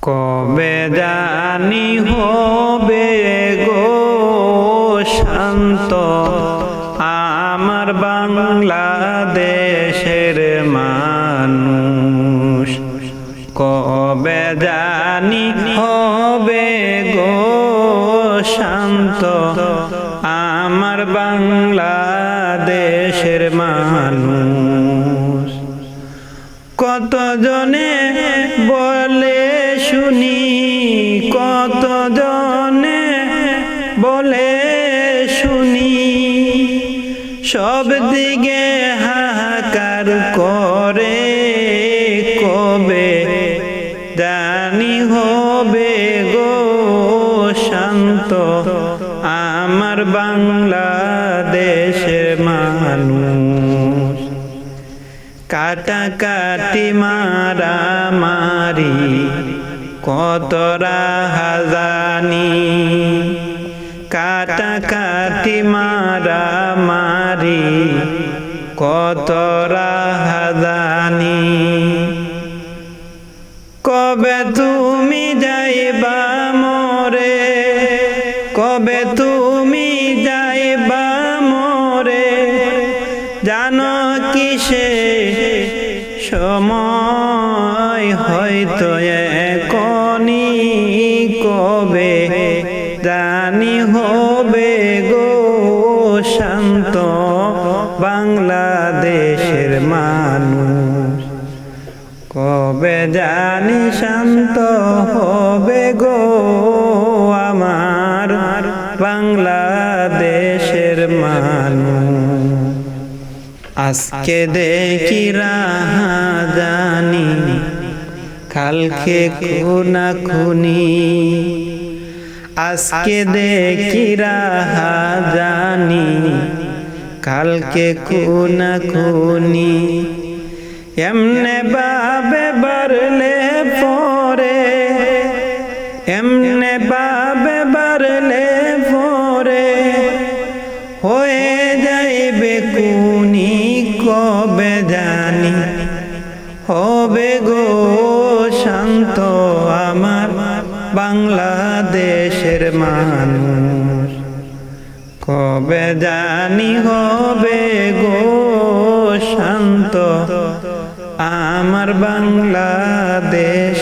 কবে জানি হবে গো শান্ত আমার বাংলাদেশের মানুষ। কবে জানি হবে গো শান্ত আমার বাংলাদেশের মানুষ। কতজনে বলে শুনি, কতজনে বলে শুনি, সব দিকে হাহাকার করে। কবে জানি হবে গো শান্ত আমার বাংলাদেশের মানুষ। কাটাকাটি মারামারি কত রাহাজানি, কাটাকাটি মারামারি কত রাহাজানি। কবে তুমি যাইবা মোরে, কবে তুমি যাইবা মোরে, জানো কিসে সময় হয়তো এখনি। কবে জানি হবে গো শান্ত বাংলাদেশের মানুষ। কবে জানি শান্ত হবে গো আমার বাংলাদেশের মানুষ। আজকে দেখি রাহাজানি, কালকে খুনাখুনি। আজকে দেখি রাহাজানি, কালকে খুনাখুনি। এমনে বাবে বাড়লে পরে, এমনে বাবে বাড়লে পরে হয়ে যাইবে খুনি। কবে জানি হবে গো শান্ত আমার বাংলাদেশের মানুষ। কবে জানি হবে গো শান্ত আমার বাংলাদেশ।